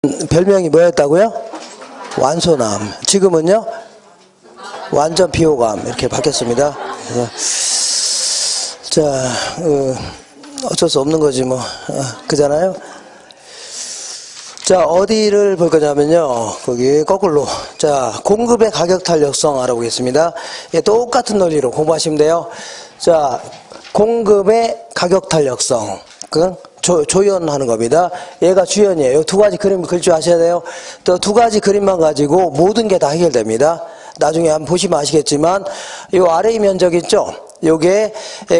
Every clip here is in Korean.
별명이 뭐였다고요? 완소남. 지금은요? 완전 비호감 이렇게 바뀌었습니다. 자, 어쩔 수 없는 거지 뭐. 그잖아요. 자, 어디를 볼 거냐면요. 거기 거꾸로. 자, 공급의 가격 탄력성 알아보겠습니다. 예, 똑같은 논리로 공부하시면 돼요. 자, 공급의 가격 탄력성. 그건 조연하는 겁니다. 얘가 주연이에요. 두 가지 그림 그릴 줄 아셔야 돼요. 또 두 가지 그림만 가지고 모든 게 다 해결됩니다. 나중에 한번 보시면 아시겠지만 요 아래의 면적 있죠? 요게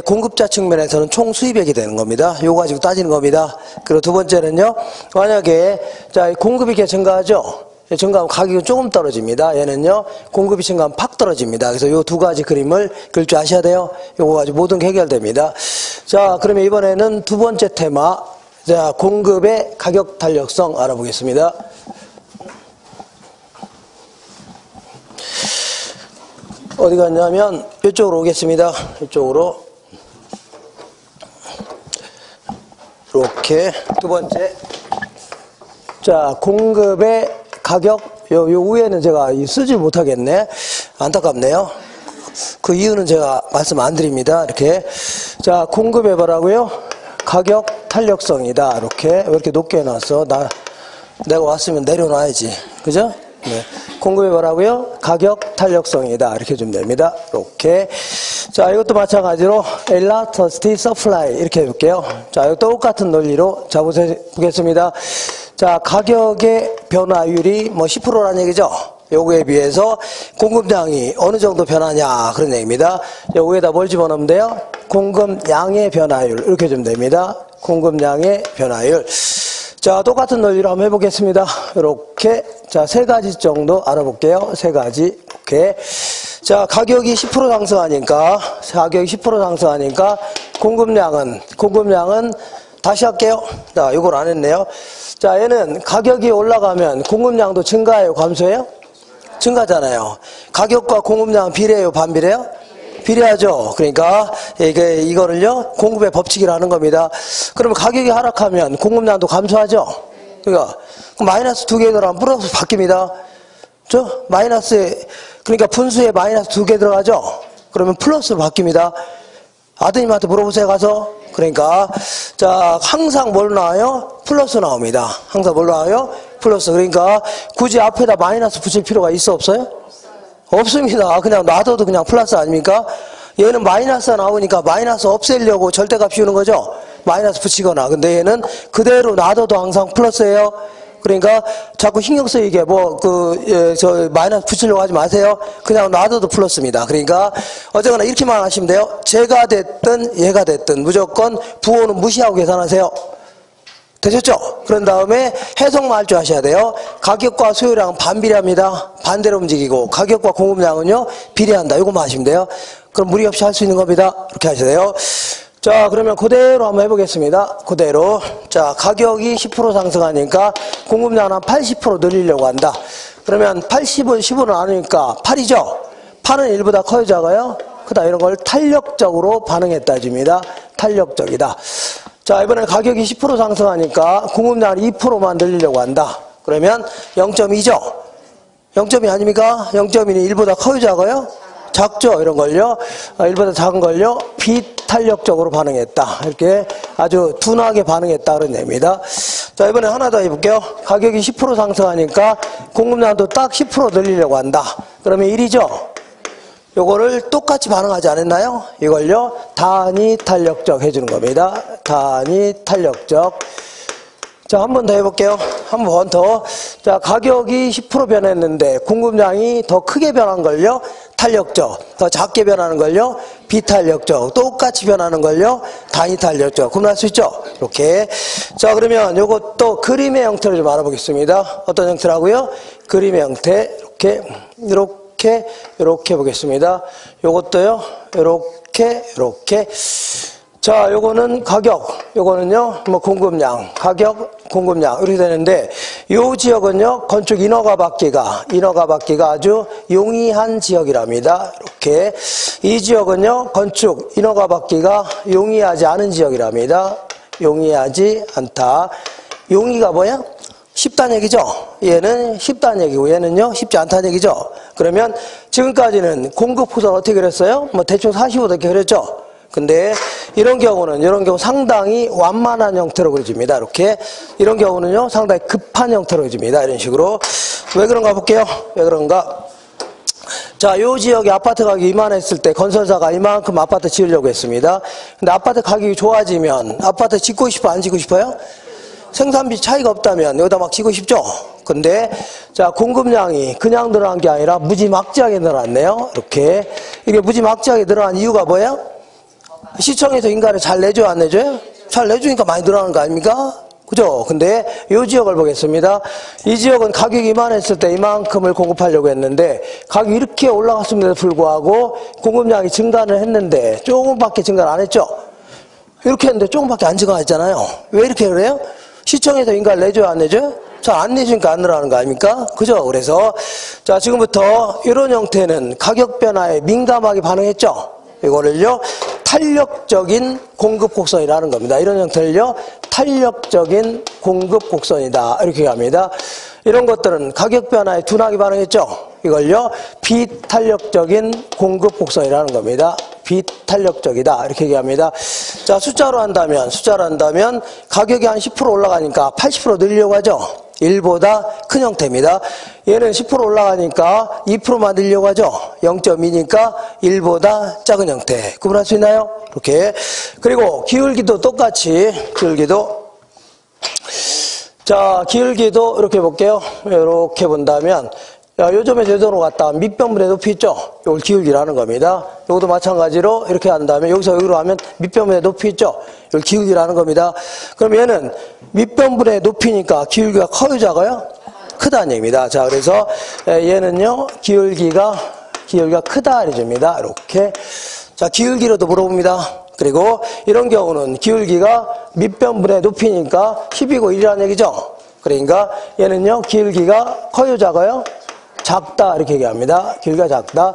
공급자 측면에서는 총 수입액이 되는 겁니다. 요거 가지고 따지는 겁니다. 그리고 두 번째는요. 만약에 자 공급이 이렇게 증가하죠? 증가하면 가격이 조금 떨어집니다. 얘는요. 공급이 증가하면 팍 떨어집니다. 그래서 요 두 가지 그림을 그릴 줄 아셔야 돼요. 요거 가지고 모든 게 해결됩니다. 자, 그러면 이번에는 두 번째 테마. 자, 공급의 가격 탄력성 알아보겠습니다. 어디 갔냐면 이쪽으로 오겠습니다. 이쪽으로 이렇게 두 번째. 자, 공급의 가격 요 위에는 제가 쓰지 못하겠네. 안타깝네요. 그 이유는 제가 말씀 안 드립니다. 이렇게. 자, 공급해 보라고요. 가격 탄력성이다. 이렇게 높게 해놨어. 내가 왔으면 내려놔야지. 그죠? 네. 공급해 보라고요. 가격 탄력성이다. 이렇게 좀 됩니다. 이렇게. 자, 이것도 마찬가지로 elasticity supply 이렇게 해볼게요. 자, 이거 똑같은 논리로 자 보겠습니다. 자, 가격의 변화율이 뭐 10%라는 얘기죠. 요거에 비해서 공급량이 어느 정도 변하냐 그런 얘기입니다. 여기에다 뭘 집어넣으면 돼요? 공급량의 변화율 이렇게 좀 됩니다. 공급량의 변화율. 자, 똑같은 논리로 한번 해보겠습니다. 이렇게. 자, 세 가지 정도 알아볼게요. 세 가지. 이렇게. 자, 가격이 10% 상승하니까 공급량은 다시 할게요. 자, 이걸 안 했네요. 자, 얘는 가격이 올라가면 공급량도 증가해요, 감소해요? 증가잖아요. 가격과 공급량은 비례해요, 반비례해요? 비례하죠. 그러니까 이거를요 공급의 법칙이라는 겁니다. 그러면 가격이 하락하면 공급량도 감소하죠. 그러니까 마이너스 2개 들어가면 플러스 바뀝니다. 그러니까 분수에 마이너스 2개 들어가죠. 그러면 플러스로 바뀝니다. 아드님한테 물어보세요 가서. 그러니까 자 항상 뭘 나와요? 플러스 나옵니다. 항상 뭘 나와요? 플러스. 그러니까 굳이 앞에다 마이너스 붙일 필요가 있어 없어요? 없습니다. 그냥 놔둬도 그냥 플러스 아닙니까? 얘는 마이너스가 나오니까 마이너스 없애려고 절대값 씌우는 거죠. 마이너스 붙이거나. 근데 얘는 그대로 놔둬도 항상 플러스예요. 그러니까 자꾸 신경 쓰이게 마이너스 붙이려고 하지 마세요. 그냥 놔둬도 플러스입니다. 그러니까 어쨌거나 이렇게만 하시면 돼요. 제가 됐든 얘가 됐든 무조건 부호는 무시하고 계산하세요. 되셨죠? 그런 다음에 해석만 할 줄 아셔야 돼요. 가격과 수요량은 반비례합니다. 반대로 움직이고 가격과 공급량은요 비례한다. 이것만 하시면 돼요. 그럼 무리 없이 할 수 있는 겁니다. 이렇게 하셔야 돼요. 자, 그러면 그대로 한번 해보겠습니다. 그대로. 자, 가격이 10% 상승하니까 공급량은 한 80% 늘리려고 한다. 그러면 80은 10은 나누니까 8이죠? 8은 1보다 커요, 작아요? 크다. 이런 걸 탄력적으로 반응했다집니다. 탄력적이다. 자, 이번에 가격이 10% 상승하니까 공급량을 2%만 늘리려고 한다. 그러면 0.2죠? 0.2 아닙니까? 0.2는 1보다 커요, 작아요? 작죠? 이런 걸요. 1보다 작은 걸요. 비탄력적으로 반응했다. 이렇게 아주 둔하게 반응했다. 그런 얘기입니다. 자, 이번에 하나 더 해볼게요. 가격이 10% 상승하니까 공급량도 딱 10% 늘리려고 한다. 그러면 1이죠? 요거를 똑같이 반응하지 않았나요? 이걸요. 단위 탄력적 해주는 겁니다. 단위 탄력적. 자, 한 번 더 해볼게요. 한 번 더. 자, 가격이 10% 변했는데 공급량이 더 크게 변한 걸요. 탄력적. 더 작게 변하는 걸요. 비탄력적. 똑같이 변하는 걸요. 단위 탄력적. 구분할 수 있죠? 이렇게. 자, 그러면 요것도 그림의 형태를 좀 알아보겠습니다. 어떤 형태라고요? 그림의 형태. 이렇게 보겠습니다. 요것도요. 이렇게. 자, 요거는 가격, 요거는요, 공급량, 가격, 공급량, 이렇게 되는데, 요 지역은요, 건축 인허가 받기가 아주 용이한 지역이랍니다. 이렇게. 이 지역은요, 건축 인허가 받기가 용이하지 않은 지역이랍니다. 용이하지 않다. 용이가 뭐야? 쉽다는 얘기죠. 얘는 쉽다는 얘기고 얘는요 쉽지 않다는 얘기죠. 그러면 지금까지는 공급 푸선 어떻게 그랬어요? 뭐 대충 45도 이렇게 그랬죠. 근데 이런 경우 상당히 완만한 형태로 그려집니다. 이렇게 이런 경우는요 상당히 급한 형태로 그려집니다. 이런 식으로. 왜 그런가 볼게요. 왜 그런가? 자, 요 지역에 아파트 가격이 이만했을 때 건설사가 이만큼 아파트 지으려고 했습니다. 근데 아파트 가격이 좋아지면 아파트 짓고 싶어 안 짓고 싶어요? 생산비 차이가 없다면 여기다 막 짓고 싶죠? 근데 자, 공급량이 그냥 늘어난 게 아니라 무지막지하게 늘어났네요. 이렇게. 이게 무지막지하게 늘어난 이유가 뭐예요? 시청에서 인가를 잘 내줘요, 안 내줘요? 잘 내주니까 많이 늘어나는 거 아닙니까? 그죠? 근데 이 지역을 보겠습니다. 이 지역은 가격이 이만했을 때 이만큼을 공급하려고 했는데 가격이 이렇게 올라갔음에도 불구하고 공급량이 증가를 했는데 조금밖에 증가를 안 했죠? 이렇게 했는데 조금밖에 안 증가했잖아요. 왜 이렇게 그래요? 시청에서 인가를 내줘요, 안 내줘요? 잘 안 내주니까 안 늘어나는 거 아닙니까? 그죠? 그래서 자, 지금부터 이런 형태는 가격 변화에 민감하게 반응했죠? 이거를요 탄력적인 공급 곡선이라는 겁니다. 이런 형태를요 탄력적인 공급 곡선이다 이렇게 얘기합니다. 이런 것들은 가격 변화에 둔하게 반응했죠. 이걸요 비탄력적인 공급 곡선이라는 겁니다. 비탄력적이다 이렇게 얘기합니다. 자, 숫자로 한다면 가격이 한 10% 올라가니까 80% 늘리려고 하죠. 1보다 큰 형태입니다. 얘는 10% 올라가니까 2%만 늘려고 하죠. 0.2니까 1보다 작은 형태. 구분할 수 있나요? 이렇게. 그리고 기울기도 똑같이 자, 기울기도 이렇게 볼게요. 이렇게 본다면 요점에서 요점으로 갔다 밑변분의 높이 있죠? 이걸 기울기라는 겁니다. 이것도 마찬가지로 이렇게 한 다음에 여기서 여기로 하면 밑변분의 높이 있죠? 이걸 기울기라는 겁니다. 그럼 얘는 밑변분의 높이니까 기울기가 커요, 작아요? 크다는 얘기입니다. 자, 그래서 얘는요 기울기가 크다 이래줍니다. 이렇게. 자, 기울기로도 물어봅니다. 그리고 이런 경우는 기울기가 밑변분의 높이니까 10이고 1이라는 얘기죠. 그러니까 얘는요 기울기가 커요, 작아요? 작다 이렇게 얘기합니다. 기울기가 작다.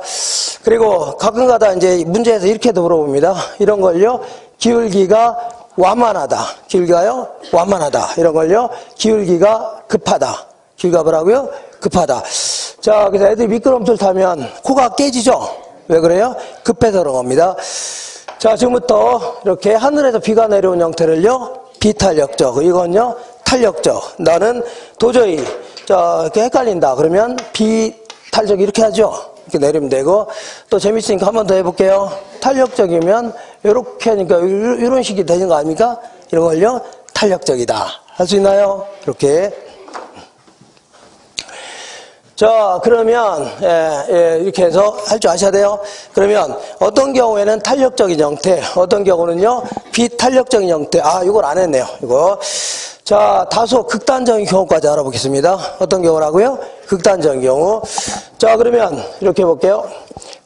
그리고 가끔가다 이제 문제에서 이렇게도 물어봅니다. 이런 걸요 기울기가 완만하다. 기울기가요 완만하다. 이런 걸요 기울기가 급하다. 기울기가 뭐라고요? 급하다. 자, 그래서 애들이 미끄럼틀 타면 코가 깨지죠. 왜 그래요? 급해서 그런 겁니다. 자, 지금부터 이렇게 하늘에서 비가 내려온 형태를요 비탄력적, 이건요 탄력적. 나는 도저히 이렇게 헷갈린다. 그러면 비탄력 이렇게 하죠. 이렇게 내리면 되고, 또 재밌으니까 한 번 더 해볼게요. 탄력적이면 이렇게 하니까 이런 식이 되는 거 아닙니까? 이런 걸요 탄력적이다. 할 수 있나요? 이렇게. 자, 그러면 이렇게 해서 할 줄 아셔야 돼요. 그러면 어떤 경우에는 탄력적인 형태, 어떤 경우는요 비탄력적인 형태. 아, 이걸 안 했네요. 이거. 자, 다소 극단적인 경우까지 알아보겠습니다. 어떤 경우라고요? 극단적인 경우. 자, 그러면 이렇게 해볼게요.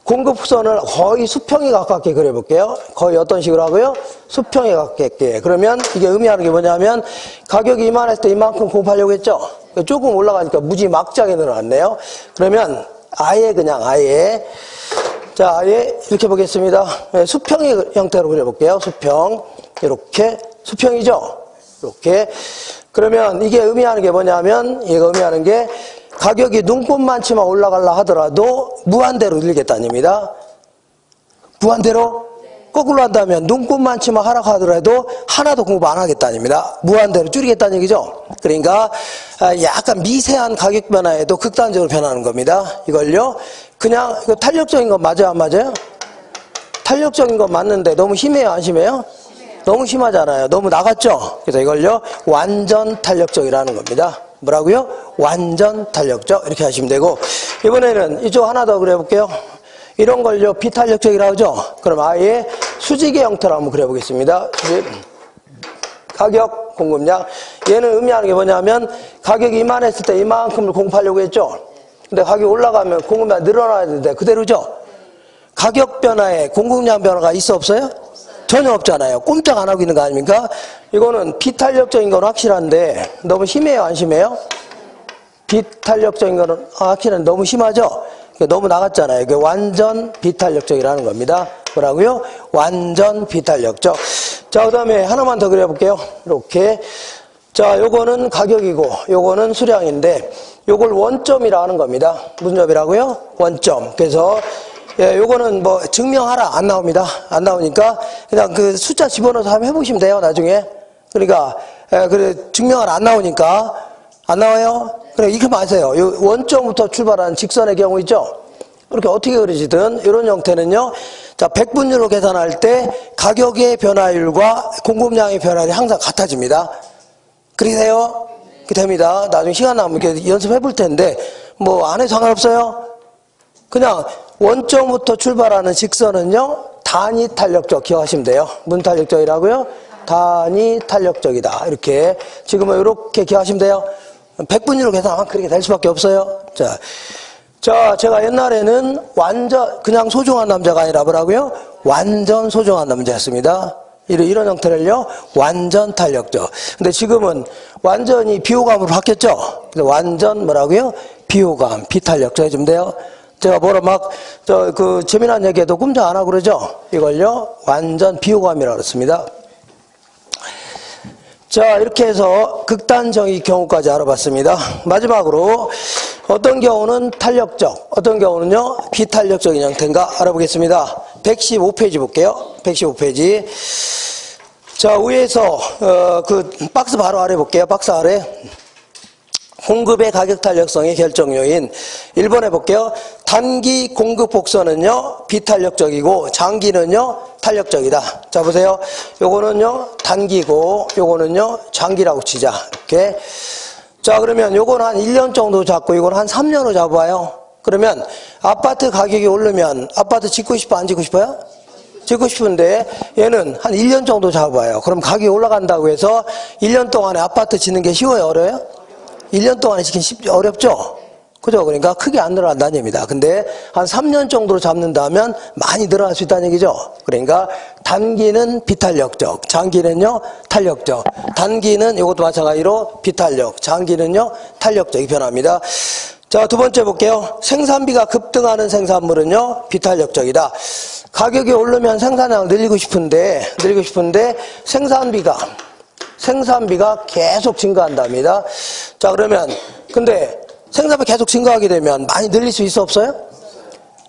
공급선을 거의 수평에 가깝게 그려볼게요. 거의 어떤 식으로 하고요? 수평에 가깝게. 그러면 이게 의미하는 게 뭐냐면 가격이 이만했을 때 이만큼 공급하려고 했죠? 조금 올라가니까 무지막지하게 늘어났네요. 그러면 아예 자, 아예 이렇게 보겠습니다. 수평의 형태로 그려볼게요. 수평. 이렇게. 수평이죠? 이렇게. 그러면 이게 의미하는 게 뭐냐면, 얘가 의미하는 게 가격이 눈꽃만치만 올라가려 하더라도 무한대로 늘리겠다는 얘기입니다. 무한대로? 거꾸로 한다면 눈꽃만치만 하락하더라도 하나도 공급 안 하겠다는 얘기입니다. 무한대로 줄이겠다는 얘기죠. 그러니까 약간 미세한 가격 변화에도 극단적으로 변하는 겁니다. 이걸요. 그냥 이거 탄력적인 건 맞아요, 안 맞아요? 탄력적인 건 맞는데 너무 심해요, 안 심해요? 너무 심하잖아요. 너무 나갔죠? 그래서 이걸요 완전 탄력적이라는 겁니다. 뭐라고요? 완전 탄력적. 이렇게 하시면 되고, 이번에는 이쪽 하나 더 그려볼게요. 이런 걸요 비탄력적이라고 하죠. 그럼 아예 수직의 형태로 한번 그려보겠습니다. 수직. 가격, 공급량. 얘는 의미하는 게 뭐냐면 가격이 이만했을 때 이만큼을 공급하려고 했죠. 근데 가격이 올라가면 공급량이 늘어나야 되는데 그대로죠. 가격 변화에 공급량 변화가 있어 없어요? 전혀 없잖아요. 꼼짝 안 하고 있는 거 아닙니까? 이거는 비탄력적인 건 확실한데 너무 심해요, 안 심해요? 비탄력적인 거는 확실한데 너무 심하죠? 너무 나갔잖아요. 이게 완전 비탄력적이라는 겁니다. 뭐라고요? 완전 비탄력적. 자, 그 다음에 하나만 더 그려볼게요. 이렇게. 자, 요거는 가격이고 요거는 수량인데 요걸 원점이라 하는 겁니다. 무슨 점이라고요? 원점. 그래서 예, 요거는 뭐 증명하라 안 나옵니다. 안 나오니까 그냥 그 숫자 집어넣어서 한번 해보시면 돼요. 나중에. 그러니까 예, 그래 증명하라 안 나오니까 안 나와요. 그래 이렇게 마세요. 요 원점부터 출발하는 직선의 경우 있죠. 이렇게 어떻게 그려지든 이런 형태는요. 자, 백분율로 계산할 때 가격의 변화율과 공급량의 변화율이 항상 같아집니다. 그러세요? 그렇게 됩니다. 나중에 시간 나면 이렇게 연습해 볼 텐데 뭐 안 해도 상관없어요. 그냥 원점부터 출발하는 직선은요. 단위 탄력적 기억하시면 돼요. 무슨 탄력적이라고요? 단위 탄력적이다. 이렇게 지금은 이렇게 기억하시면 돼요. 백분율로 계산하면 그렇게 될 수밖에 없어요. 자, 제가 옛날에는 완전 그냥 소중한 남자가 아니라 뭐라고요? 완전 소중한 남자였습니다. 이런 형태를요, 완전 탄력적. 근데 지금은 완전히 비호감으로 바뀌었죠? 완전 뭐라고요? 비호감, 비탄력적 해주면 돼요. 제가 뭐라 재미난 얘기해도 꼼짝 안 하고 그러죠? 이걸요, 완전 비호감이라고 그랬습니다. 자, 이렇게 해서 극단적인 경우까지 알아봤습니다. 마지막으로 어떤 경우는 탄력적, 어떤 경우는요, 비탄력적인 형태인가 알아보겠습니다. 115페이지 볼게요. 115페이지. 자, 위에서, 그, 박스 바로 아래 볼게요. 박스 아래. 공급의 가격 탄력성의 결정 요인. 1번 해볼게요. 단기 공급 곡선은요, 비탄력적이고, 장기는요, 탄력적이다. 자, 보세요. 요거는요, 단기고, 요거는요, 장기라고 치자. 이렇게. 자, 그러면 요건 한 1년 정도 잡고, 이건 한 3년으로 잡아요. 그러면 아파트 가격이 오르면 아파트 짓고 싶어, 안 짓고 싶어요? 짓고 싶은데 얘는 한 1년 정도 잡아요. 그럼 가격이 올라간다고 해서 1년 동안에 아파트 짓는 게 쉬워요? 어려워요? 1년 동안에 짓긴 어렵죠? 그죠? 그러니까 크게 안 늘어난다는 얘기입니다. 근데 한 3년 정도로 잡는다면 많이 늘어날 수 있다는 얘기죠. 그러니까 단기는 비탄력적, 장기는요, 탄력적. 단기는 이것도 마찬가지로 비탄력, 장기는요, 탄력적이 변합니다. 자, 두 번째 볼게요. 생산비가 급등하는 생산물은요, 비탄력적이다. 가격이 오르면 생산량을 늘리고 싶은데 생산비가 계속 증가한답니다. 자, 그러면 근데 생산비 계속 증가하게 되면 많이 늘릴 수 있어 없어요?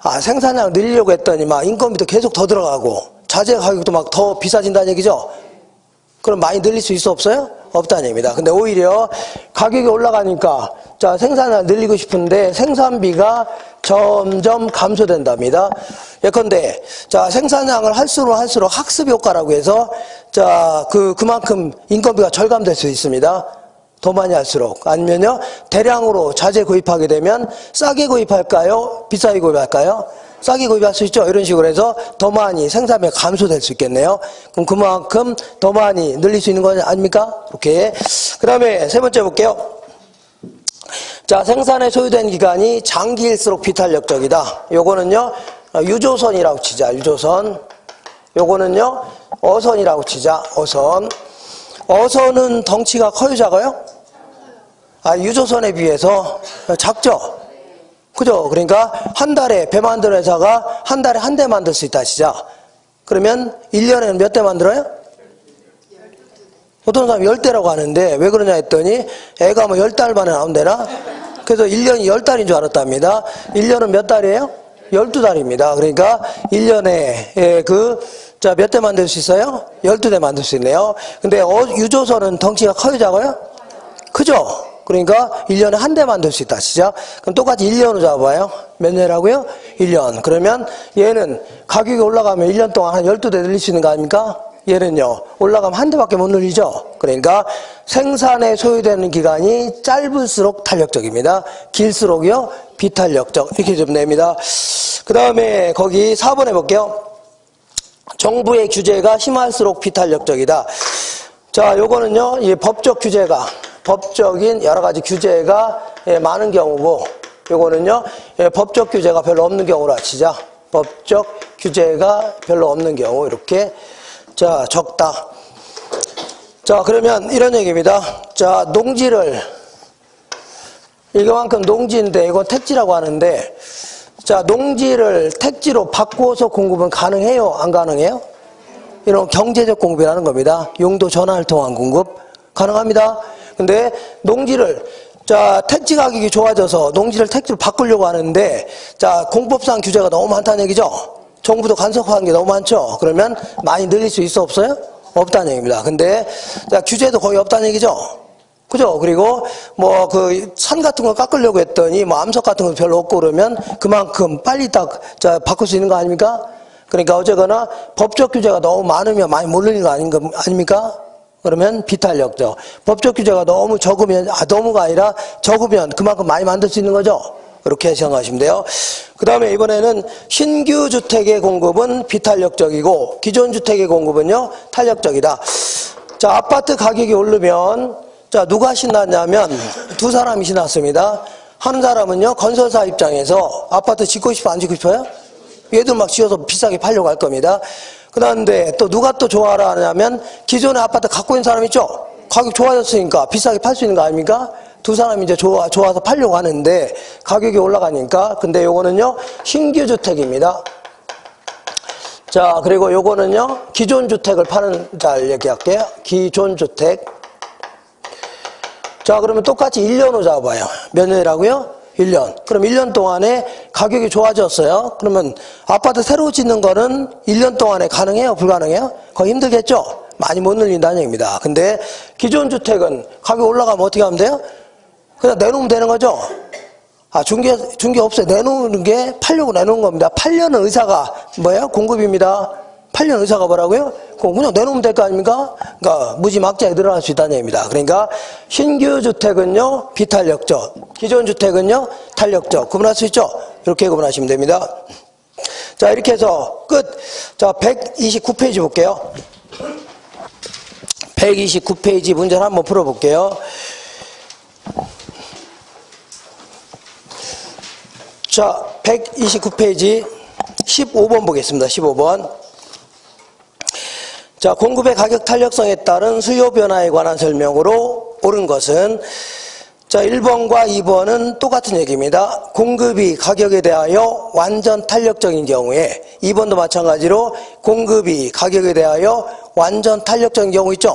아, 생산량을 늘리려고 했더니 막 인건비도 계속 더 들어가고 자재 가격도 막 더 비싸진다는 얘기죠? 그럼 많이 늘릴 수 있어 없어요? 없다는 얘기입니다. 근데 오히려 가격이 올라가니까 자, 생산량을 늘리고 싶은데 생산비가 점점 감소된답니다. 예컨대 자, 생산량을 할수록 학습 효과라고 해서 자, 그만큼 인건비가 절감될 수 있습니다. 더 많이 할수록. 아니면요, 대량으로 자재 구입하게 되면 싸게 구입할까요? 비싸게 구입할까요? 싸게 구입할 수 있죠. 이런 식으로 해서 더 많이 생산비가 감소될 수 있겠네요. 그럼 그만큼 더 많이 늘릴 수 있는 거 아닙니까? 이렇게. 그 다음에 세 번째 볼게요. 자, 생산에 소요된 기간이 장기일수록 비탄력적이다. 요거는요, 유조선이라고 치자. 유조선. 요거는요, 어선이라고 치자. 어선. 어선은 덩치가 커요, 작아요? 아, 유조선에 비해서 작죠? 그죠? 그러니까 한 달에 배 만드는 회사가 한 달에 한 대 만들 수 있다 시작. 그러면 1년에는 몇 대 만들어요? 어떤 사람이 10대라고 하는데 왜 그러냐 했더니 애가 뭐 10달 만에 나온대나? 그래서 1년이 10달인 줄 알았답니다. 1년은 몇 달이에요? 12달입니다. 그러니까 1년에 자, 몇 대 만들 수 있어요? 12대 만들 수 있네요. 근데 유조선은 덩치가 커요, 작아요? 크죠? 그러니까 1년에 한 대 만들 수 있다, 시작. 그럼 똑같이 1년으로 잡아봐요. 몇 년이라고요? 1년. 그러면 얘는 가격이 올라가면 1년 동안 한 12대 늘릴 수 있는 거 아닙니까? 얘는요, 올라가면 한 대밖에 못 늘리죠? 그러니까 생산에 소요되는 기간이 짧을수록 탄력적입니다. 길수록요, 비탄력적. 이렇게 좀 냅니다. 그 다음에 거기 4번 해볼게요. 정부의 규제가 심할수록 비탄력적이다. 자, 요거는요, 이 법적인 여러 가지 규제가 많은 경우고, 요거는요, 법적 규제가 별로 없는 경우라 치자. 법적 규제가 별로 없는 경우, 이렇게. 자, 적다. 자, 그러면 이런 얘기입니다. 자, 농지를, 이거만큼 농지인데, 이건 택지라고 하는데, 자, 농지를 택지로 바꾸어서 공급은 가능해요? 안 가능해요? 이런 경제적 공급이라는 겁니다. 용도 전환을 통한 공급. 가능합니다. 근데 농지를 자, 택지 가격이 좋아져서 농지를 택지로 바꾸려고 하는데, 자, 공법상 규제가 너무 많다는 얘기죠? 정부도 간섭하는 게 너무 많죠? 그러면 많이 늘릴 수 있어, 없어요? 없다는 얘기입니다. 근데, 자, 규제도 거의 없다는 얘기죠? 그죠? 그리고, 뭐, 산 같은 거 깎으려고 했더니, 뭐, 암석 같은 거 별로 없고 그러면 그만큼 빨리 바꿀 수 있는 거 아닙니까? 그러니까 어쨌거나 법적 규제가 너무 많으면 많이 못 늘리는 거 아닙니까? 그러면 비탄력적. 법적 규제가 너무 적으면, 너무가 아니라 적으면 그만큼 많이 만들 수 있는 거죠. 이렇게 생각하시면 돼요. 그 다음에 이번에는 신규 주택의 공급은 비탄력적이고 기존 주택의 공급은요, 탄력적이다. 자, 아파트 가격이 오르면, 자, 누가 신났냐면 두 사람이 신났습니다. 한 사람은요, 건설사 입장에서 아파트 짓고 싶어, 안 짓고 싶어요? 얘도 막 지어서 비싸게 팔려고 할 겁니다. 그런데 또 누가 또 좋아라 하냐면 기존의 아파트 갖고 있는 사람 있죠? 가격 좋아졌으니까 비싸게 팔 수 있는 거 아닙니까? 두 사람이 이제 좋아서 팔려고 하는데 가격이 올라가니까. 근데 요거는요, 신규 주택입니다. 자, 그리고 요거는요, 기존 주택을 파는 자 얘기할게요. 기존 주택. 자, 그러면 똑같이 1년 후 잡아봐요. 몇 년이라고요? 1년. 그럼 1년 동안에 가격이 좋아졌어요. 그러면 아파트 새로 짓는 거는 1년 동안에 가능해요? 불가능해요? 거의 힘들겠죠? 많이 못 늘린다는 얘기입니다. 근데 기존 주택은 가격 올라가면 어떻게 하면 돼요? 그냥 내놓으면 되는 거죠? 중개업소에 내놓는 게 팔려고 내놓은 겁니다. 팔려는 의사가 뭐예요? 공급입니다. 팔려는 의사가 뭐라고요? 그냥 내놓으면 될 거 아닙니까? 그러니까 무지막지하게 늘어날 수 있다는 얘기입니다. 그러니까 신규 주택은요, 비탄력적, 기존 주택은요, 탄력적. 구분할 수 있죠? 이렇게 구분하시면 됩니다. 자, 이렇게 해서 끝. 자, 129페이지 볼게요. 129페이지 문제를 한번 풀어볼게요. 자, 129페이지 15번 보겠습니다. 15번. 자, 공급의 가격 탄력성에 따른 수요 변화에 관한 설명으로 옳은 것은, 자, 1번과 2번은 똑같은 얘기입니다. 공급이 가격에 대하여 완전 탄력적인 경우에, 2번도 마찬가지로 공급이 가격에 대하여 완전 탄력적인 경우 있죠?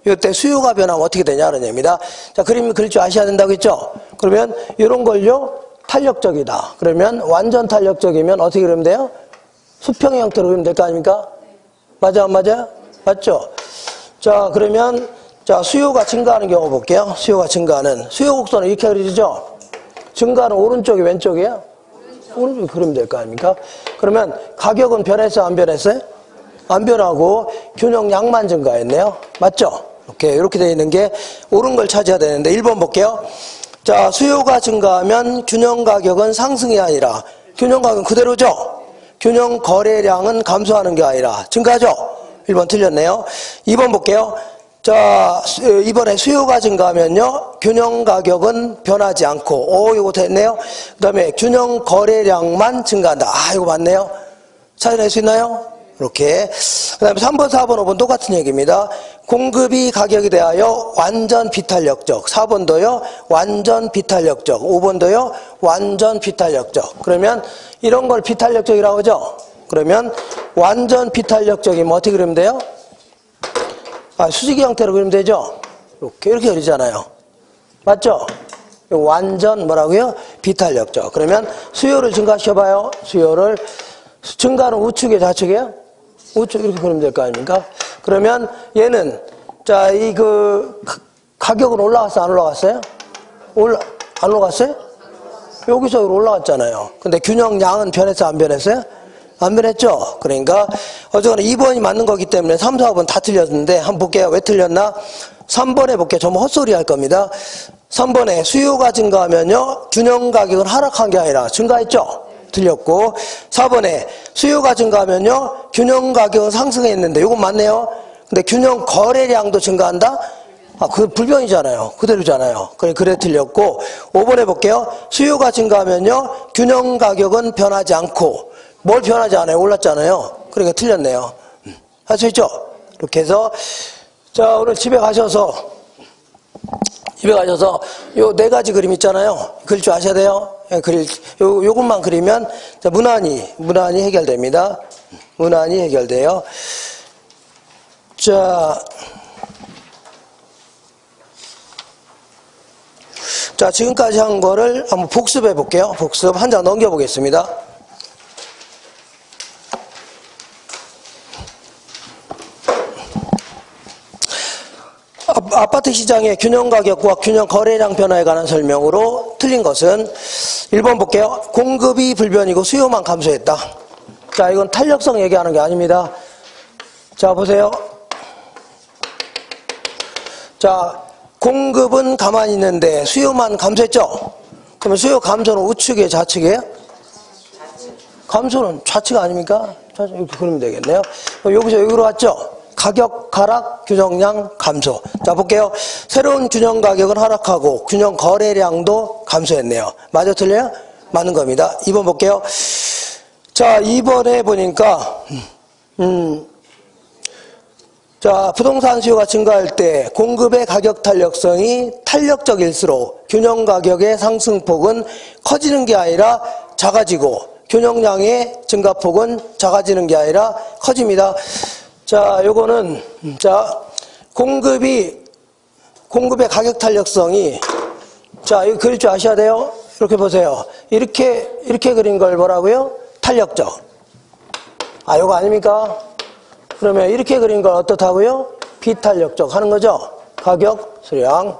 이때 수요가 변하면 어떻게 되냐는 얘기입니다. 자, 그림 그릴 줄 아셔야 된다고 했죠? 그러면 이런 걸요, 탄력적이다. 그러면 완전 탄력적이면 어떻게 그리면 돼요? 수평 형태로 그리면 될 거 아닙니까? 맞아, 안 맞아요? 맞죠? 자, 그러면, 자, 수요가 증가하는 경우 볼게요. 수요가 증가하는. 수요 곡선은 이렇게 그리죠? 증가는 오른쪽이 왼쪽이에요? 오른쪽이 그리면 될 거 아닙니까? 그러면 가격은 변했어요? 안 변했어요? 안 변하고 균형량만 증가했네요. 맞죠? 이렇게 되어 있는 게 옳은 걸 찾아야 되는데, 1번 볼게요. 자, 수요가 증가하면 균형 가격은 상승이 아니라, 균형 가격은 그대로죠? 균형 거래량은 감소하는 게 아니라 증가하죠? 1번 틀렸네요. 2번 볼게요. 자, 이번에 수요가 증가하면요, 균형 가격은 변하지 않고, 이거 됐네요. 그 다음에 균형 거래량만 증가한다. 이거 맞네요. 찾아낼 수 있나요? 이렇게. 그 다음에 3번, 4번, 5번 똑같은 얘기입니다. 공급이 가격에 대하여 완전 비탄력적. 4번도요, 완전 비탄력적. 5번도요, 완전 비탄력적. 그러면 이런 걸 비탄력적이라고 하죠? 그러면 완전 비탄력적이면 어떻게 그리면 돼요? 수직이 형태로 그리면 되죠? 이렇게 그리잖아요. 맞죠? 완전 뭐라고요? 비탄력적. 그러면 수요를 증가시켜봐요. 수요를. 증가는 우측에 좌측이에요? 우측 이렇게 그리면 될 거 아닙니까? 그러면 얘는, 자, 가격은 올라갔어요? 안 올라갔어요? 안 올라갔어요? 여기서 올라갔잖아요. 근데 균형량은 변했어요? 안 변했어요? 안 변했죠? 그러니까 어쨌거나 2번이 맞는 거기 때문에 3, 4번 다 틀렸는데 한번 볼게요. 왜 틀렸나? 3번에 볼게요. 전부 헛소리 할 겁니다. 3번에 수요가 증가하면요, 균형 가격은 하락한 게 아니라 증가했죠? 틀렸고, 4번에 수요가 증가하면요, 균형 가격은 상승했는데 이건 맞네요. 근데 균형 거래량도 증가한다? 그건 불변이잖아요. 그대로잖아요. 그래 틀렸고, 5번에 볼게요. 수요가 증가하면요, 균형 가격은 변하지 않고, 뭘 변하지 않아요? 올랐잖아요. 그러니까 틀렸네요. 할 수 있죠? 이렇게 해서, 자, 오늘 집에 가셔서 요 4가지 그림 있잖아요. 그릴 줄 아셔야 돼요. 요것만 그리면, 자, 무난히 해결됩니다. 무난히 해결돼요. 자, 자, 지금까지 한 거를 한번 복습해 볼게요. 복습 한 장 넘겨 보겠습니다. 아파트 시장의 균형 가격과 균형 거래량 변화에 관한 설명으로 틀린 것은 1번 볼게요. 공급이 불변이고 수요만 감소했다. 자, 이건 탄력성 얘기하는 게 아닙니다. 자, 보세요. 자, 공급은 가만히 있는데 수요만 감소했죠? 그러면 수요 감소는 우측이에요, 좌측이에요? 감소는 좌측 아닙니까? 좌측 이렇게 그리면 되겠네요. 여기서 여기로 왔죠? 가격 하락, 균형량 감소. 자, 볼게요. 새로운 균형 가격은 하락하고 균형 거래량도 감소했네요. 맞아, 틀려요? 맞는 겁니다. 2번 볼게요. 자, 2번에 보니까 자, 부동산 수요가 증가할 때 공급의 가격 탄력성이 탄력적일수록 균형 가격의 상승폭은 커지는 게 아니라 작아지고 균형량의 증가폭은 작아지는 게 아니라 커집니다. 자, 요거는 자, 공급의 가격 탄력성이 자, 이거 그릴 줄 아셔야 돼요. 이렇게 보세요. 이렇게 그린 걸 뭐라고요? 탄력적. 아, 요거 아닙니까? 그러면 이렇게 그린 걸 어떻다고요? 비탄력적 하는 거죠? 가격, 수량.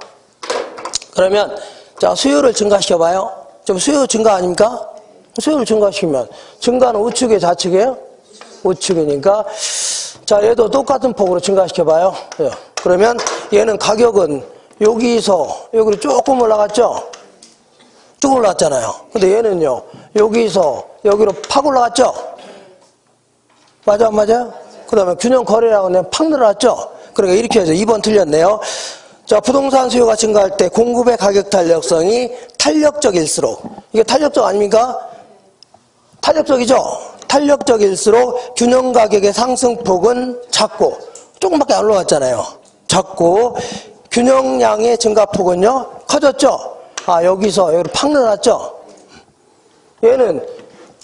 그러면 자, 수요를 증가시켜봐요. 좀 수요 증가 아닙니까? 수요를 증가시키면 증가는 우측에 좌측이에요? 우측이니까 자, 얘도 똑같은 폭으로 증가시켜봐요. 그러면 얘는 가격은 여기서 여기로 조금 올라갔죠? 쭉 올라갔잖아요. 근데 얘는요, 여기서 여기로 팍 올라갔죠? 맞아, 안 맞아요? 그 다음에 균형 거래량은 팍 늘어났죠? 그러니까 이렇게 해서 2번 틀렸네요. 자, 부동산 수요가 증가할 때 공급의 가격 탄력성이 탄력적일수록, 이게 탄력적 아닙니까? 탄력적이죠? 탄력적일수록 균형 가격의 상승폭은 작고, 조금밖에 안 올라갔잖아요. 작고, 균형량의 증가폭은요, 커졌죠? 아, 여기서 여기로 팍 늘어났죠? 얘는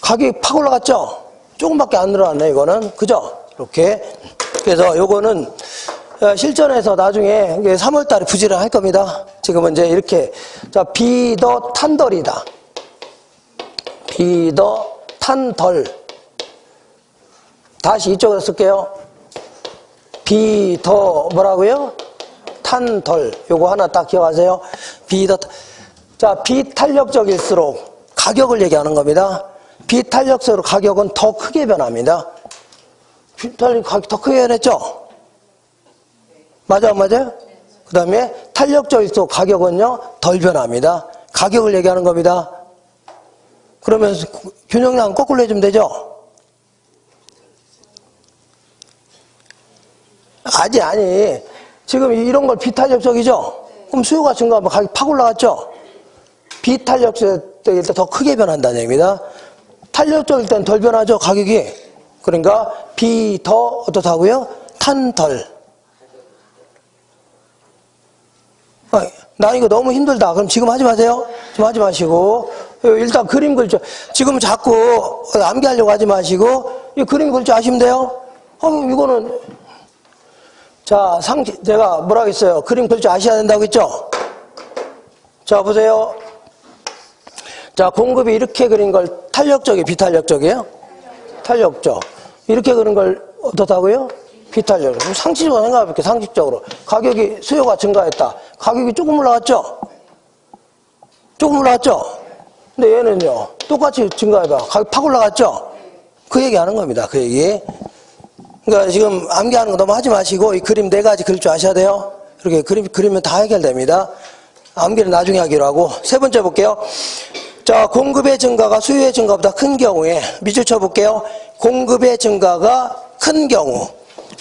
가격이 팍 올라갔죠? 조금밖에 안 늘어났네, 이거는. 그죠? 이렇게. 그래서 요거는 실전에서 나중에 3월달에 부지런할 겁니다. 지금은 이제 이렇게. 자, 비더 탄덜이다. 비더 탄덜. 다시 이쪽으로 쓸게요. 비더 뭐라고요? 탄덜. 요거 하나 딱 기억하세요. 비더. 자, 비탄력적일수록 가격을 얘기하는 겁니다. 비탄력적으로 가격은 더 크게 변합니다. 가격 더 크게 변했죠? 맞아, 안 맞아요? 그 다음에 탄력적일수록 가격은요, 덜 변합니다. 가격을 얘기하는 겁니다. 그러면 균형량 거꾸로 해주면 되죠? 아니. 지금 이런 걸 비탄력적이죠? 그럼 수요가 증가하면 가격이 팍 올라갔죠? 비탄력적일 때 더 크게 변한다는 얘기입니다. 탄력적일 때는 덜 변하죠, 가격이. 그러니까 비더 어떻다고요? 탄덜. 나 이거 너무 힘들다. 그럼 지금 하지 마세요. 지금 하지 마시고 일단 그림 그릴 줄, 지금 자꾸 암기하려고 하지 마시고 이 그림 그릴 줄 아시면 돼요. 이거는 자, 제가 뭐라고 했어요? 그림 그릴 줄 아셔야 된다고 했죠? 자, 보세요. 자, 공급이 이렇게 그린 걸 탄력적이에요? 비탄력적이에요? 탄력적. 이렇게 그린 걸 어떻다고요? 비탄력. 상식적으로 생각해볼게요. 상식적으로. 가격이, 수요가 증가했다. 가격이 조금 올라갔죠? 조금 올라갔죠? 근데 얘는요, 똑같이 증가해봐. 가격 팍 올라갔죠? 그 얘기 하는 겁니다. 그 얘기. 그러니까 지금 암기하는 거 너무 하지 마시고, 이 그림 4가지 그릴 줄 아셔야 돼요. 이렇게 그리면 다 해결됩니다. 암기는 나중에 하기로 하고. 3번째 볼게요. 자, 공급의 증가가 수요의 증가보다 큰 경우에, 밑줄 쳐볼게요. 공급의 증가가 큰 경우.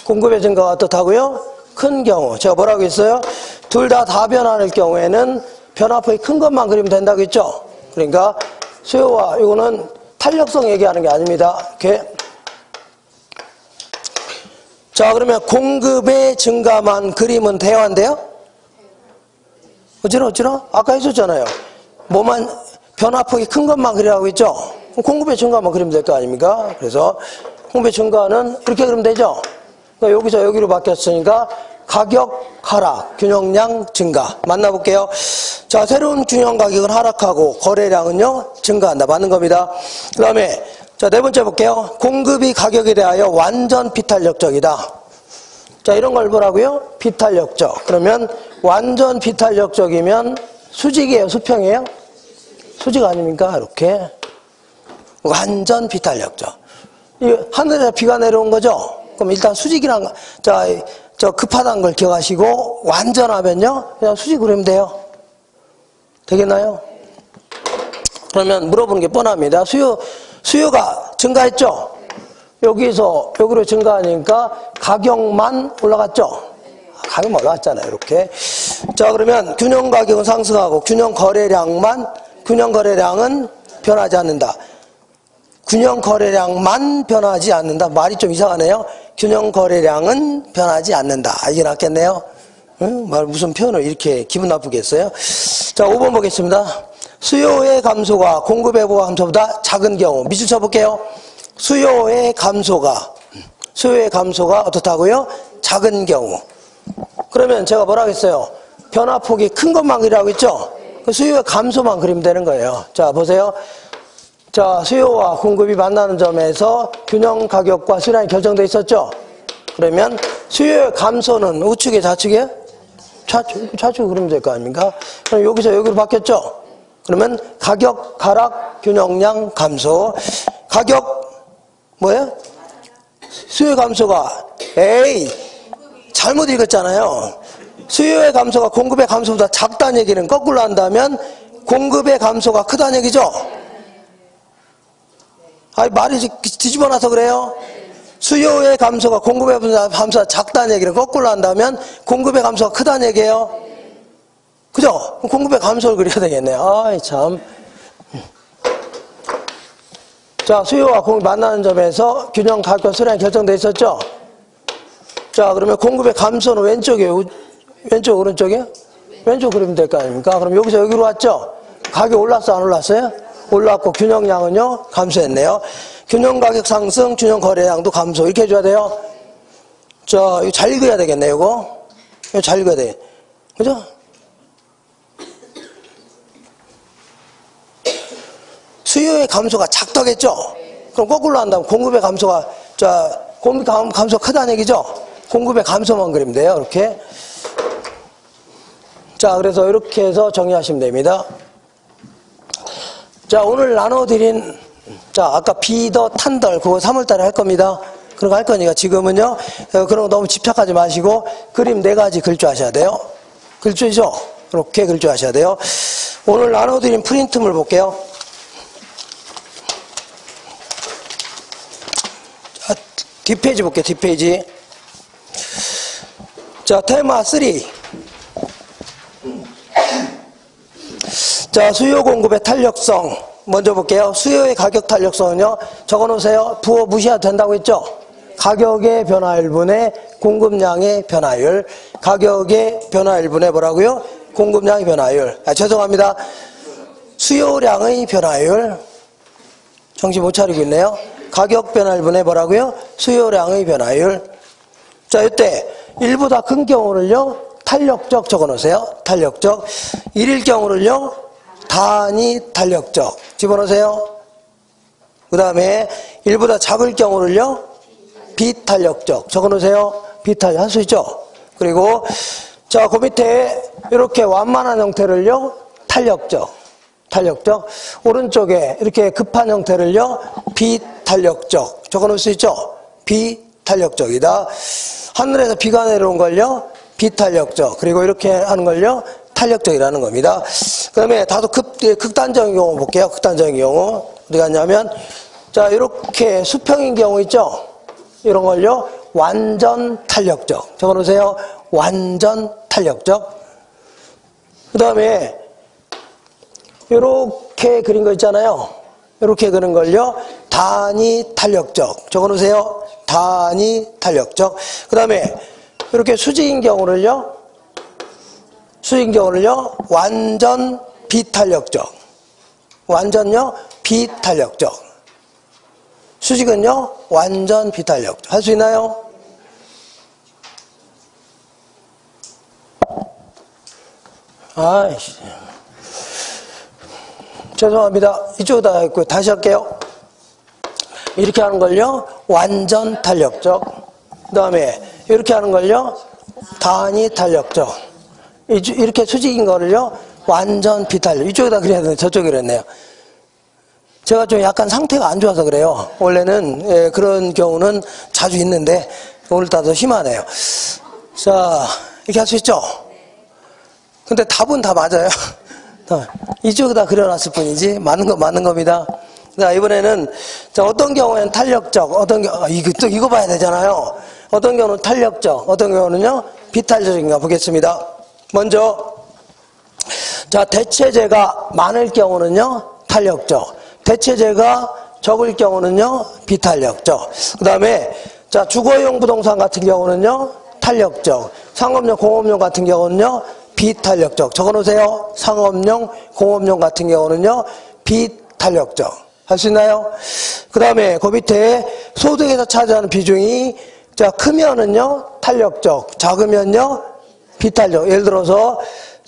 공급의 증가가 어떻다고요? 큰 경우. 제가 뭐라고 했어요? 둘 다 변화할 경우에는 변화폭이 큰 것만 그리면 된다고 했죠? 그러니까 수요와 이거는 탄력성 얘기하는 게 아닙니다. 이렇게. 자, 그러면 공급의 증가만 그리면 돼요, 안 돼요? 어찌러? 아까 했었잖아요. 뭐만, 변화폭이 큰 것만 그리라고 했죠? 공급의 증가만 그리면 될 거 아닙니까? 그래서 공급의 증가는 이렇게 그리면 되죠? 그러니까 여기서 여기로 바뀌었으니까 가격 하락, 균형량 증가. 만나볼게요. 자, 새로운 균형 가격은 하락하고 거래량은요 증가한다. 맞는 겁니다. 그 다음에 자, 네 번째 볼게요. 공급이 가격에 대하여 완전 비탄력적이다. 자, 이런 걸 뭐라고요? 비탄력적. 그러면 완전 비탄력적이면 수직이에요, 수평이에요? 수직 아닙니까? 이렇게 완전 비탄력적. 이 하늘에서 비가 내려온 거죠? 그럼 일단 수직이란 저 급하다는 걸 기억하시고 완전하면요 그냥 수직으로 하면 돼요. 되겠나요? 그러면 물어보는 게 뻔합니다. 수요가 증가했죠? 여기서 여기로 증가하니까 가격만 올라갔죠? 가격만 올라갔잖아요. 이렇게. 자, 그러면 균형 가격은 상승하고 균형 거래량은 변하지 않는다. 균형 거래량만 변하지 않는다. 말이 좀 이상하네요. 균형 거래량은 변하지 않는다. 이게 낫겠네요. 응? 무슨 표현을 이렇게 기분 나쁘게 했어요? 자, 5번 보겠습니다. 수요의 감소가 공급의 감소보다 작은 경우. 밑줄 쳐볼게요. 수요의 감소가 어떻다고요? 작은 경우. 그러면 제가 뭐라 했어요? 변화폭이 큰 것만 그리라고 했죠? 그 수요의 감소만 그리면 되는 거예요. 자, 보세요. 자, 수요와 공급이 만나는 점에서 균형 가격과 수량이 결정되어 있었죠? 그러면 수요의 감소는 우측에 좌측에? 좌측 그리면 될 거 아닙니까? 그럼 여기서 여기로 바뀌었죠? 그러면 가격 하락, 균형량 감소. 가격 뭐예요? 수요의 감소가 잘못 읽었잖아요. 수요의 감소가 공급의 감소보다 작다는 얘기는 거꾸로 한다면 공급의 감소가 크다는 얘기죠? 아니, 말이 뒤집어놔서 그래요. 수요의 감소가 공급의 감소가 작다는 얘기는 거꾸로 한다면 공급의 감소가 크다는 얘기예요. 그죠? 공급의 감소를 그려야 되겠네요. 아이, 참. 자, 수요와 공급이 만나는 점에서 균형 가격 수량이 결정되어 있었죠? 자, 그러면 공급의 감소는 왼쪽이에요? 왼쪽, 오른쪽이에요? 왼쪽 그리면 될 거 아닙니까? 그럼 여기서 여기로 왔죠? 가격 올랐어, 안 올랐어요? 올랐고 균형량은요? 감소했네요. 균형 가격 상승, 균형 거래량도 감소. 이렇게 해줘야 돼요. 자, 이거 잘 읽어야 되겠네요, 이거. 이거 잘 읽어야 돼. 그죠? 수요의 감소가 작다겠죠? 그럼 거꾸로 한다면 공급의 감소가, 공급 감소가 크다는 얘기죠? 공급의 감소만 그리면 돼요, 이렇게. 자, 그래서 이렇게 해서 정리하시면 됩니다. 자, 오늘 나눠드린, 아까 비더 탄덜, 그거 3월달에 할 겁니다. 그런 거 할 거니까 지금은요, 그런 거 너무 집착하지 마시고, 그림 4가지 그릴 줄 아셔야 돼요. 그릴 줄이죠? 이렇게 그릴 줄 아셔야 돼요. 오늘 나눠드린 프린트물 볼게요. 자, 뒷페이지 볼게요, 뒷페이지. 자, 테마 3. 자, 수요 공급의 탄력성 먼저 볼게요. 수요의 가격 탄력성은요, 적어놓으세요. 부호 무시해도 된다고 했죠? 가격의 변화율분의 공급량의 변화율. 가격의 변화율분의 뭐라고요? 공급량의 변화율. 죄송합니다. 수요량의 변화율. 정신 못 차리고 있네요. 가격 변화율분의 뭐라고요? 수요량의 변화율. 자, 이때 1보다 큰 경우를요, 탄력적 적어놓으세요. 탄력적. 1일 경우를요, 단위 탄력적 집어넣으세요. 그 다음에 1보다 작을 경우를요, 비탄력적 적어놓으세요. 비탄력 할 수 있죠? 그리고 자, 그 밑에 이렇게 완만한 형태를요, 탄력적 오른쪽에 이렇게 급한 형태를요, 비탄력적 적어놓을 수 있죠? 비탄력적이다. 하늘에서 비가 내려온 걸요, 비탄력적. 그리고 이렇게 하는 걸요, 탄력적이라는 겁니다. 그 다음에 다소 극단적인 경우 볼게요. 극단적인 경우. 어디 갔냐면, 자, 이렇게 수평인 경우 있죠? 이런 걸요, 완전 탄력적. 적어놓으세요. 완전 탄력적. 그 다음에, 이렇게 그린 거 있잖아요. 이렇게 그린 걸요, 단위 탄력적. 적어놓으세요. 단위 탄력적. 그 다음에, 이렇게 수직인 경우를요, 완전 비탄력적. 완전요, 비탄력적. 수직은요, 완전 비탄력적. 할 수 있나요? 아이씨. 죄송합니다. 이쪽에다 있고 다시 할게요. 이렇게 하는 걸요, 완전 탄력적. 그 다음에 이렇게 하는 걸요, 단위 탄력적. 이렇게 수직인 거를요, 완전 비탄력. 이쪽에다 그려야 되는데 저쪽에 그랬네요. 제가 좀 약간 상태가 안 좋아서 그래요. 원래는 그런 경우는 자주 있는데 오늘따라 더 심하네요. 자, 이렇게 할 수 있죠? 근데 답은 다 맞아요. 이쪽에다 그려놨을 뿐이지 맞는 건 맞는 겁니다. 자, 이번에는 자, 어떤 경우에는 탄력적, 어떤 경우 이거 봐야 되잖아요. 어떤 경우는 탄력적, 어떤 경우는요 비탄력적인가 보겠습니다. 먼저 자, 대체제가 많을 경우는요 탄력적, 대체제가 적을 경우는요 비탄력적. 그 다음에 자, 주거용 부동산 같은 경우는요 탄력적, 상업용 공업용 같은 경우는요 비탄력적. 적어놓으세요. 상업용 공업용 같은 경우는요 비탄력적. 할 수 있나요? 그 다음에 그 밑에 소득에서 차지하는 비중이 자, 크면은요 탄력적, 작으면요 비탄력. 예를 들어서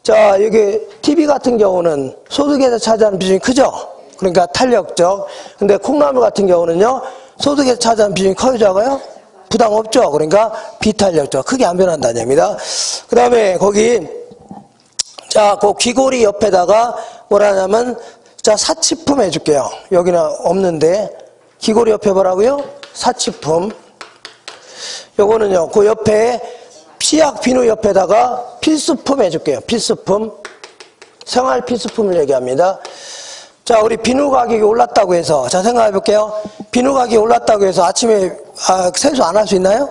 자, 여기 TV 같은 경우는 소득에서 차지하는 비중이 크죠? 그러니까 탄력적. 근데 콩나물 같은 경우는요 소득에서 차지하는 비중이 커요, 작아요? 부담 없죠? 그러니까 비탄력적. 크게 안 변한다는 얘기입니다. 그 다음에 거기 자, 그 귀고리 옆에다가 뭐라 하냐면 자, 사치품 해줄게요. 여기는 없는데 귀고리 옆에 뭐라고요? 사치품. 요거는요 그 옆에 피약 비누 옆에다가 필수품 해줄게요. 필수품. 생활 필수품을 얘기합니다. 자, 우리 비누 가격이 올랐다고 해서 자, 생각해 볼게요. 비누 가격이 올랐다고 해서 아침에 세수 안 할 수 있나요?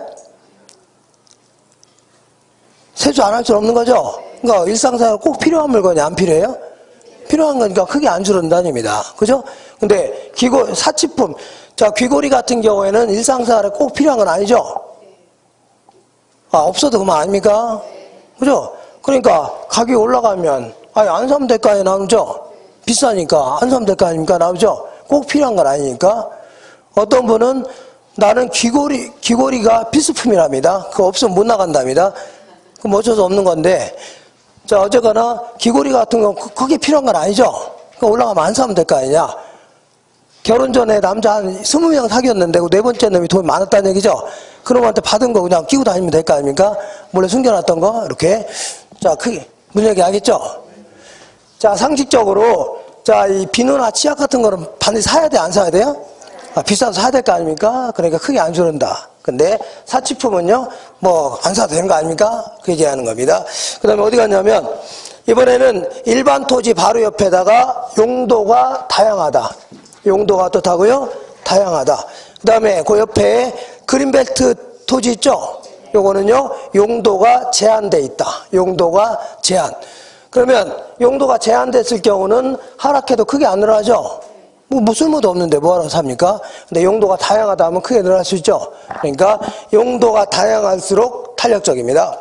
세수 안 할 수 없는 거죠? 그러니까 일상생활 꼭 필요한 물건이 안 필요해요? 필요한 거니까 크게 안 줄어든다는 얘기입니다. 그죠? 근데 사치품. 자, 귀고리 같은 경우에는 일상생활에 꼭 필요한 건 아니죠? 없어도 그만 아닙니까? 그죠? 그러니까 가격이 올라가면 안 사면 될 거 아니에요, 나오죠? 비싸니까 안 사면 될 거 아닙니까? 나오죠? 꼭 필요한 건 아니니까. 어떤 분은 나는 귀고리가 필수품이랍니다. 그거 없으면 못 나간답니다. 그럼 어쩔 수 없는 건데, 자, 어쨌거나 귀고리 같은 건 그게 필요한 건 아니죠? 그러니까 올라가면 안 사면 될 거 아니냐? 결혼 전에 남자 한 20명 사귀었는데 그 네 번째 놈이 돈이 많았다는 얘기죠? 그놈한테 받은 거 그냥 끼고 다니면 될 거 아닙니까? 몰래 숨겨놨던 거 이렇게. 자, 크게 무슨 얘기 알겠죠? 자, 상식적으로 자, 이 비누나 치약 같은 거는 반드시 사야 돼, 안 사야 돼요? 비싸서 사야 될 거 아닙니까? 그러니까 크게 안 줄는다. 근데 사치품은요 뭐 안 사도 되는 거 아닙니까? 그 얘기하는 겁니다. 그 다음에 어디 갔냐면 이번에는 일반 토지 바로 옆에다가 용도가 다양하다. 용도가 어떻다고요? 다양하다. 그 다음에 그 옆에 그린벨트 토지 있죠? 요거는요 용도가 제한돼 있다. 용도가 제한. 그러면 용도가 제한됐을 경우는 하락해도 크게 안 늘어나죠? 뭐 쓸모도 없는데 뭐하러 삽니까? 근데 용도가 다양하다 하면 크게 늘어날 수 있죠? 그러니까 용도가 다양할수록 탄력적입니다.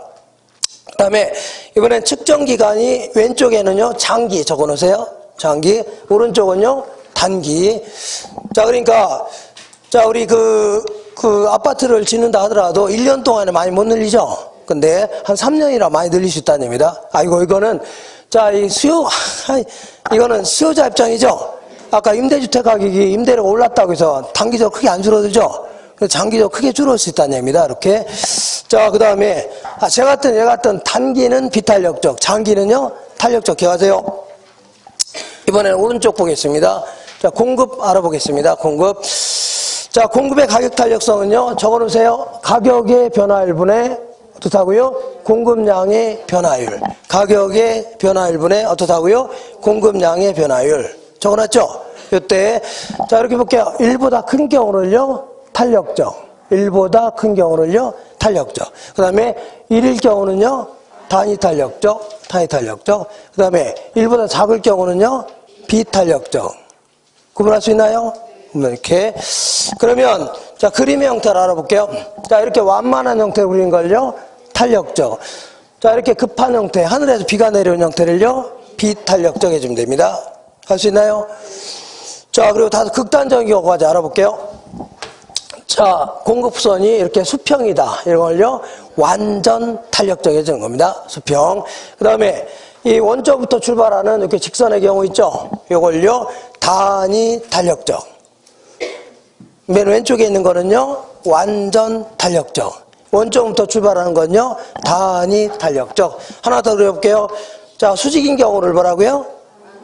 그 다음에 이번엔 측정기간이 왼쪽에는요 장기 적어놓으세요. 장기. 오른쪽은요 단기. 자, 그러니까 자, 우리 그 아파트를 짓는다 하더라도 1년 동안에 많이 못 늘리죠? 근데 한 3년이라 많이 늘릴 수 있다는 얘기입니다. 이거는 자, 이거는 수요자 입장이죠? 아까 임대주택 가격이 임대료가 올랐다고 해서 단기적으로 크게 안 줄어들죠? 그래서 장기적으로 크게 줄어들 수 있다는 얘기입니다. 이렇게. 자, 그 다음에 얘 같은 단기는 비탄력적, 장기는요 탄력적. 기억하세요. 이번에는 오른쪽 보겠습니다. 자, 공급 알아보겠습니다. 공급. 자, 공급의 가격 탄력성은요 적어놓으세요. 가격의 변화율분의 어떻다고요? 공급량의 변화율. 가격의 변화율분의 어떻다고요? 공급량의 변화율. 적어놨죠? 이때 자, 이렇게 볼게요. 1보다 큰 경우는요 탄력적. 1보다 큰 경우는요 탄력적. 그 다음에 1일 경우는요 단위 탄력적. 단위 탄력적. 그 다음에 1보다 작을 경우는요 비탄력적. 구분할 수 있나요? 이렇게. 그러면 자, 그림의 형태를 알아볼게요. 자, 이렇게 완만한 형태로 그린 걸요 탄력적. 자, 이렇게 급한 형태, 하늘에서 비가 내려온 형태를요 비탄력적 해주면 됩니다. 할 수 있나요? 자, 그리고 다소 극단적인 경우까지 알아볼게요. 자, 공급선이 이렇게 수평이다. 이런 걸요 완전 탄력적 해주는 겁니다. 수평. 그 다음에 이 원점부터 출발하는 이렇게 직선의 경우 있죠? 요걸요, 단위 탄력적. 맨 왼쪽에 있는 거는요, 완전 탄력적. 원점부터 출발하는 건요, 단위 탄력적. 하나 더 그려볼게요. 자, 수직인 경우를 뭐라고요?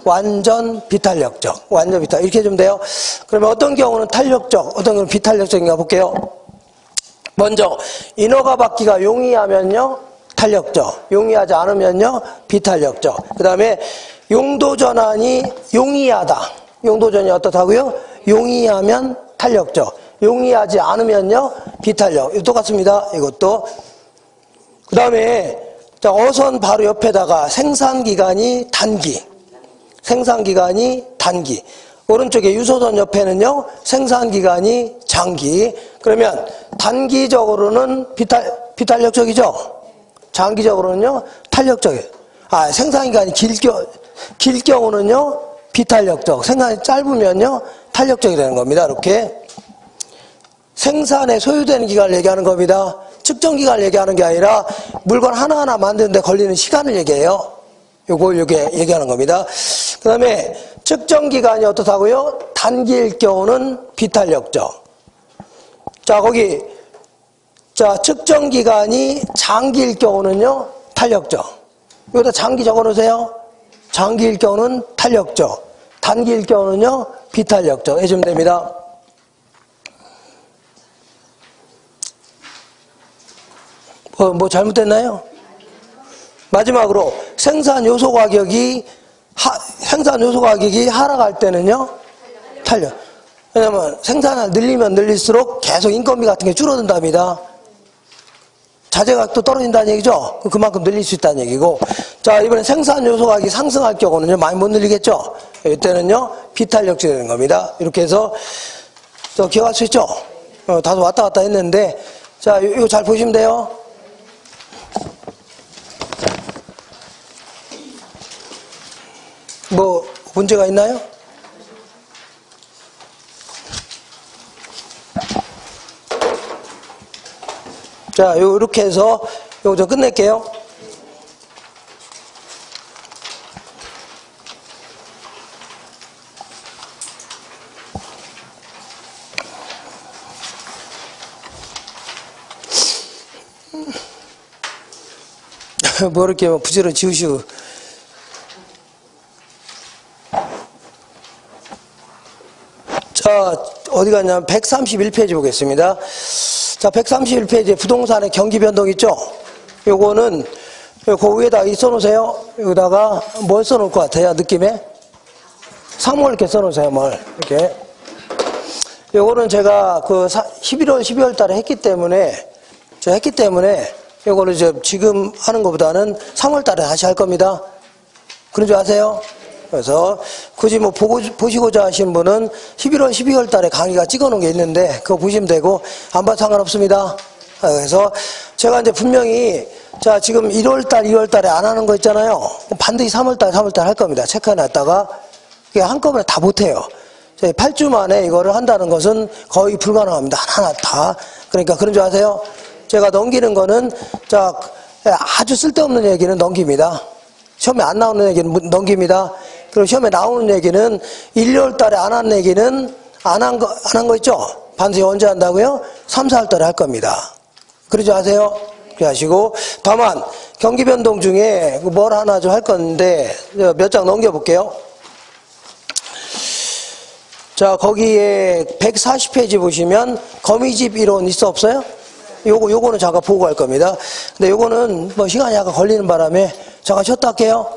완전 비탄력적. 완전 비탄. 이렇게 해주면 돼요. 그러면 어떤 경우는 탄력적, 어떤 경우는 비탄력적인가 볼게요. 먼저, 인허가 받기가 용이하면요, 탄력적. 용이하지 않으면요, 비탄력적. 그 다음에, 용도 전환이 용이하다. 용도 전환이 어떻다고요? 용이하면 탄력적. 용이하지 않으면요, 비탄력. 이거 똑같습니다. 이것도. 그 다음에, 자, 어선 바로 옆에다가 생산기간이 단기. 생산기간이 단기. 오른쪽에 유소선 옆에는요, 생산기간이 장기. 그러면 단기적으로는 비탄력적이죠? 장기적으로는요, 탄력적이에요. 아, 생산기간이 길 경우는요, 비탄력적. 생산이 짧으면요, 탄력적이 되는 겁니다. 이렇게. 생산에 소요되는 기간을 얘기하는 겁니다. 측정 기간을 얘기하는 게 아니라 물건 하나하나 만드는데 걸리는 시간을 얘기해요. 요거 얘기하는 겁니다. 그 다음에 측정 기간이 어떻다고요? 단기일 경우는 비탄력적. 자, 거기, 자, 측정 기간이 장기일 경우는요, 탄력적. 여기다 장기 적어 놓으세요. 장기일 경우는 탄력적. 단기일 경우는요, 비탄력적. 해주면 됩니다. 뭐 잘못됐나요? 마지막으로 생산 요소 가격이 하락할 때는요, 탄력. 왜냐면 생산을 늘리면 늘릴수록 계속 인건비 같은 게 줄어든답니다. 자재가격도 떨어진다는 얘기죠? 그만큼 늘릴 수 있다는 얘기고. 자, 이번에 생산 요소 가격이 상승할 경우는요, 많이 못 늘리겠죠? 이때는요, 비탄력적이 되는 겁니다. 이렇게 해서, 기억할 수 있죠? 다소 왔다 갔다 했는데, 자, 이거 잘 보시면 돼요. 뭐 문제가 있나요? 자, 요렇게 해서 요거 좀 끝낼게요. 뭐 이렇게 부지런히 지우시고. 자, 어디 갔냐면 131페이지 보겠습니다. 자, 131페이지에 부동산의 경기 변동 있죠? 요거는 그 위에다 써놓으세요. 여기다가 뭘 써놓을 것 같아요? 느낌에? 상물 이렇게 써놓으세요. 뭘 이렇게. 요거는 제가 그 11월, 12월 달에 했기 때문에 요거를 지금 하는 것보다는 3월 달에 다시 할 겁니다. 그런 줄 아세요? 그래서 굳이 뭐 보시고자 하신 분은 11월, 12월 달에 강의가 찍어 놓은 게 있는데 그거 보시면 되고 안 봐도 상관없습니다. 그래서 제가 이제 분명히 자, 지금 1월 달, 2월 달에 안 하는 거 있잖아요. 반드시 3월 달 할 겁니다. 체크해 놨다가 이게 한꺼번에 다 못 해요. 8주 만에 이거를 한다는 것은 거의 불가능합니다. 하나하나 다. 그러니까 그런 줄 아세요? 제가 넘기는 거는 자, 아주 쓸데없는 얘기는 넘깁니다. 시험에 안 나오는 얘기는 넘깁니다. 그리고 시험에 나오는 얘기는 1, 2월 달에 안 한 얘기는 안 한 거 있죠? 반드시 언제 한다고요? 3, 4월 달에 할 겁니다. 그러지 아세요? 그렇게 하시고, 다만 경기 변동 중에 뭘 하나 좀 할 건데 몇 장 넘겨볼게요. 자, 거기에 140페이지 보시면 거미집 이론 있어 없어요? 요거는 잠깐 보고 갈 겁니다. 근데 요거는 뭐 시간이 약간 걸리는 바람에 잠깐 쉬었다 할게요.